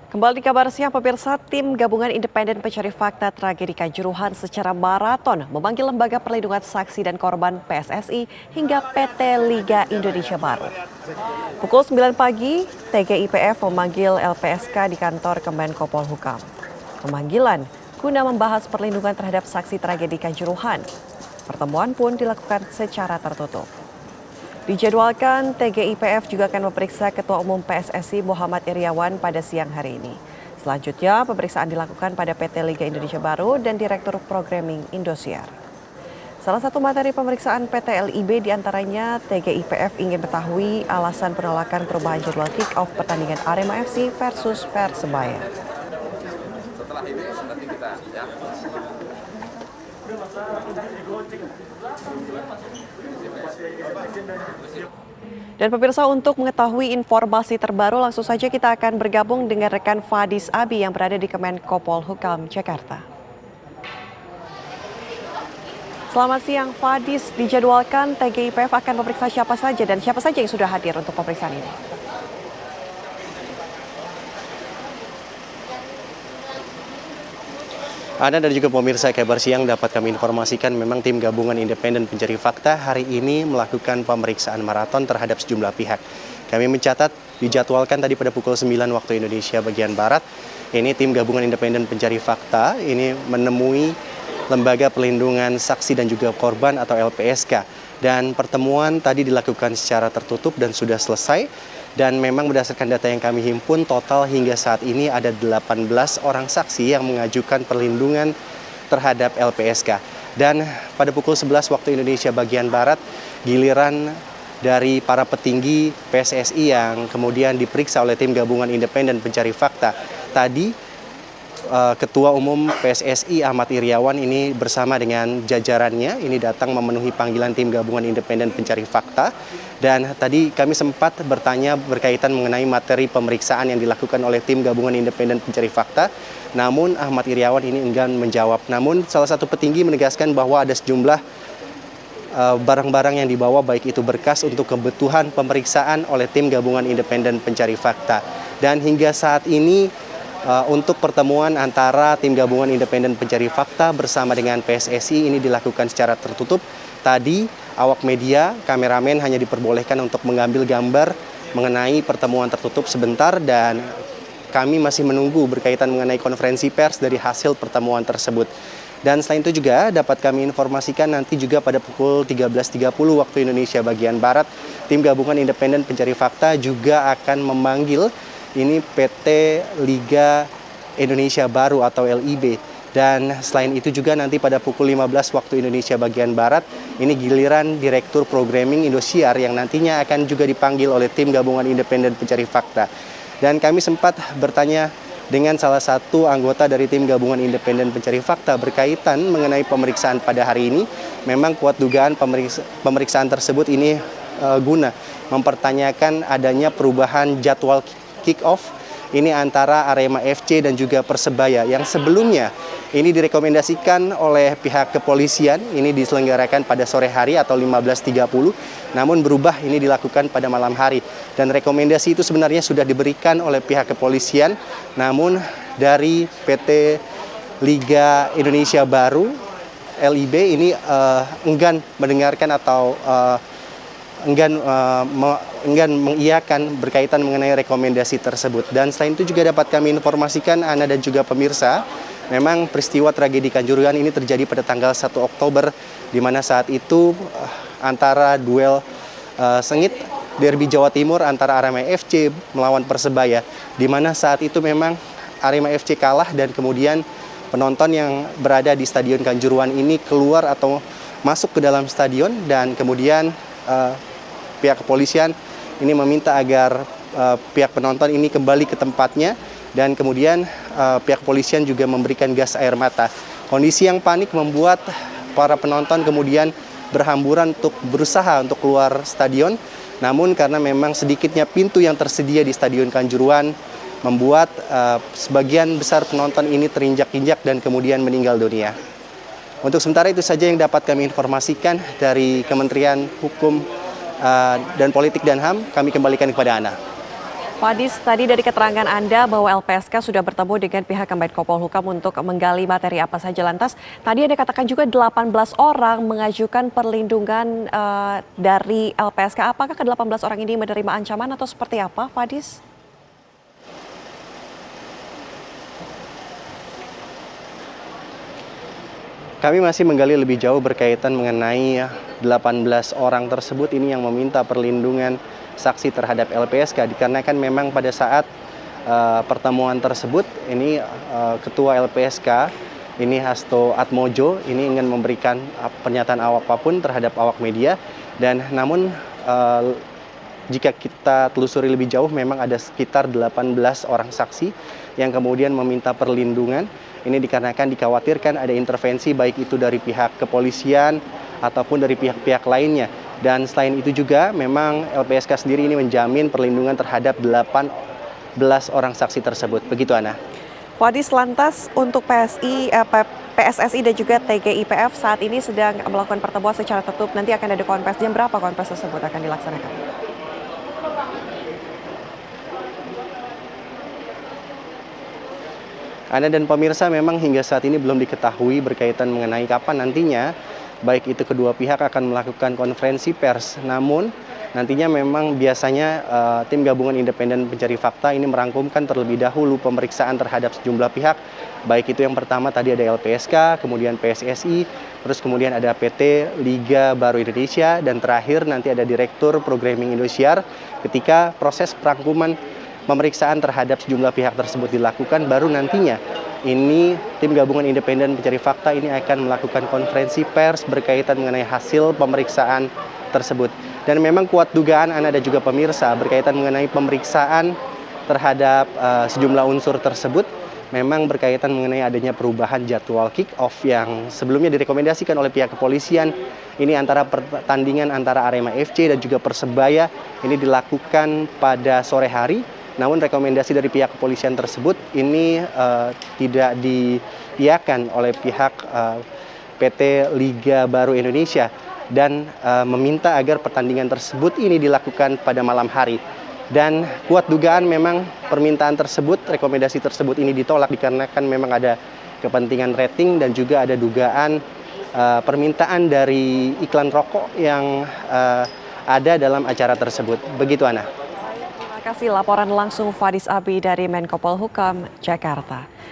Kembali di kabar siang pemirsa, tim gabungan independen pencari fakta tragedi Kanjuruhan secara maraton memanggil Lembaga Perlindungan Saksi dan Korban PSSI hingga PT Liga Indonesia Baru. Pukul 9 pagi, TGIPF memanggil LPSK di kantor Kemenko Polhukam. Pemanggilan guna membahas perlindungan terhadap saksi tragedi Kanjuruhan. Pertemuan pun dilakukan secara tertutup. Dijadwalkan TGIPF juga akan memeriksa Ketua Umum PSSI Muhammad Iryawan pada siang hari ini. Selanjutnya pemeriksaan dilakukan pada PT Liga Indonesia Baru dan Direktur Programming Indosiar. Salah satu materi pemeriksaan PT LIB diantaranya TGIPF ingin mengetahui alasan penolakan perubahan jadwal kick-off pertandingan Arema FC versus Persebaya. Setelah ini nanti kita Dan pemirsa, untuk mengetahui informasi terbaru langsung saja kita akan bergabung dengan rekan Fadis Abi yang berada di Kemenko Polhukam, Jakarta. Selamat siang Fadis, dijadwalkan TGIPF akan memeriksa siapa saja dan siapa saja yang sudah hadir untuk pemeriksaan ini? Anda dan juga pemirsa kabar siang dapat kami informasikan memang tim gabungan independen pencari fakta hari ini melakukan pemeriksaan maraton terhadap sejumlah pihak. Kami mencatat dijadwalkan tadi pada pukul 9 waktu Indonesia bagian Barat. Ini tim gabungan independen pencari fakta ini menemui Lembaga Perlindungan Saksi dan juga Korban atau LPSK. Dan pertemuan tadi dilakukan secara tertutup dan sudah selesai. Dan memang berdasarkan data yang kami himpun, total hingga saat ini ada 18 orang saksi yang mengajukan perlindungan terhadap LPSK. Dan pada pukul 11 waktu Indonesia bagian Barat, giliran dari para petinggi PSSI yang kemudian diperiksa oleh tim gabungan independen pencari fakta. Tadi Ketua Umum PSSI Ahmad Iryawan ini bersama dengan jajarannya ini datang memenuhi panggilan tim gabungan independen pencari fakta. Dan tadi kami sempat bertanya berkaitan mengenai materi pemeriksaan yang dilakukan oleh tim gabungan independen pencari fakta. Namun Ahmad Iryawan ini enggan menjawab. Namun salah satu petinggi menegaskan bahwa ada sejumlah barang-barang yang dibawa baik itu berkas untuk kebutuhan pemeriksaan oleh tim gabungan independen pencari fakta. Dan hingga saat ini untuk pertemuan antara tim gabungan independen pencari fakta bersama dengan PSSI ini dilakukan secara tertutup. Tadi awak media, kameramen hanya diperbolehkan untuk mengambil gambar mengenai pertemuan tertutup sebentar dan kami masih menunggu berkaitan mengenai konferensi pers dari hasil pertemuan tersebut. Dan selain itu juga dapat kami informasikan nanti juga pada pukul 13.30 waktu Indonesia bagian Barat, tim gabungan independen pencari fakta juga akan memanggil ini PT Liga Indonesia Baru atau LIB. Dan selain itu juga nanti pada pukul 15 waktu Indonesia bagian Barat, ini giliran Direktur Programming Indosiar yang nantinya akan juga dipanggil oleh tim gabungan independen pencari fakta. Dan kami sempat bertanya dengan salah satu anggota dari tim gabungan independen pencari fakta berkaitan mengenai pemeriksaan pada hari ini. Memang kuat dugaan pemeriksaan tersebut ini guna mempertanyakan adanya perubahan jadwal kick-off ini antara Arema FC dan juga Persebaya yang sebelumnya ini direkomendasikan oleh pihak kepolisian ini diselenggarakan pada sore hari atau 15.30, namun berubah ini dilakukan pada malam hari. Dan rekomendasi itu sebenarnya sudah diberikan oleh pihak kepolisian, namun dari PT Liga Indonesia Baru LIB ini enggan mendengarkan atau enggan mengiyakan berkaitan mengenai rekomendasi tersebut. Dan selain itu juga dapat kami informasikan Anda dan juga pemirsa, memang peristiwa tragedi Kanjuruhan ini terjadi pada tanggal 1 Oktober, di mana saat itu antara duel sengit derby Jawa Timur antara Arema FC melawan Persebaya, di mana saat itu memang Arema FC kalah dan kemudian penonton yang berada di Stadion Kanjuruhan ini keluar atau masuk ke dalam stadion dan kemudian pihak kepolisian ini meminta agar pihak penonton ini kembali ke tempatnya dan kemudian pihak kepolisian juga memberikan gas air mata. Kondisi yang panik membuat para penonton kemudian berhamburan untuk berusaha untuk keluar stadion. Namun karena memang sedikitnya pintu yang tersedia di Stadion Kanjuruhan membuat sebagian besar penonton ini terinjak-injak dan kemudian meninggal dunia. Untuk sementara itu saja yang dapat kami informasikan dari Kementerian Hukum dan Politik dan HAM, kami kembalikan kepada Anda. Fadis, tadi dari keterangan Anda bahwa LPSK sudah bertemu dengan pihak Kemenko Polhukam untuk menggali materi apa saja. Lantas, tadi Anda katakan juga 18 orang mengajukan perlindungan dari LPSK. Apakah ke-18 orang ini menerima ancaman atau seperti apa, Fadis? Kami masih menggali lebih jauh berkaitan mengenai 18 orang tersebut ini yang meminta perlindungan saksi terhadap LPSK, dikarenakan memang pada saat pertemuan tersebut ini Ketua LPSK ini Hasto Atmojo ini ingin memberikan pernyataan apapun terhadap awak media, dan namun jika kita telusuri lebih jauh memang ada sekitar 18 orang saksi yang kemudian meminta perlindungan. Ini dikarenakan dikhawatirkan ada intervensi baik itu dari pihak kepolisian ataupun dari pihak-pihak lainnya. Dan selain itu juga memang LPSK sendiri ini menjamin perlindungan terhadap 18 orang saksi tersebut. Begitu, Ana. Fadis, lantas untuk PSSI dan juga TGIPF saat ini sedang melakukan pertemuan secara tertutup. Nanti akan ada konvers. Jam berapa konvers tersebut akan dilaksanakan? Ana dan pemirsa, memang hingga saat ini belum diketahui berkaitan mengenai kapan nantinya baik itu kedua pihak akan melakukan konferensi pers. Namun nantinya memang biasanya tim gabungan independen pencari fakta ini merangkumkan terlebih dahulu pemeriksaan terhadap sejumlah pihak. Baik itu yang pertama tadi ada LPSK, kemudian PSSI, terus kemudian ada PT Liga Baru Indonesia, dan terakhir nanti ada Direktur Programming Indosiar. Ketika proses perangkuman pemeriksaan terhadap sejumlah pihak tersebut dilakukan, baru nantinya ini tim gabungan independen pencari fakta ini akan melakukan konferensi pers berkaitan mengenai hasil pemeriksaan tersebut. Dan memang kuat dugaan Anda dan juga pemirsa berkaitan mengenai pemeriksaan terhadap sejumlah unsur tersebut, memang berkaitan mengenai adanya perubahan jadwal kick-off yang sebelumnya direkomendasikan oleh pihak kepolisian. Ini antara pertandingan antara Arema FC dan juga Persebaya ini dilakukan pada sore hari. Namun rekomendasi dari pihak kepolisian tersebut ini tidak diiakan oleh pihak PT Liga Baru Indonesia, dan meminta agar pertandingan tersebut ini dilakukan pada malam hari. Dan kuat dugaan memang permintaan tersebut, rekomendasi tersebut ini ditolak dikarenakan memang ada kepentingan rating dan juga ada dugaan permintaan dari iklan rokok yang ada dalam acara tersebut. Begitu, Ana. Terima kasih laporan langsung Fadis Abi dari Menko Polhukam, Jakarta.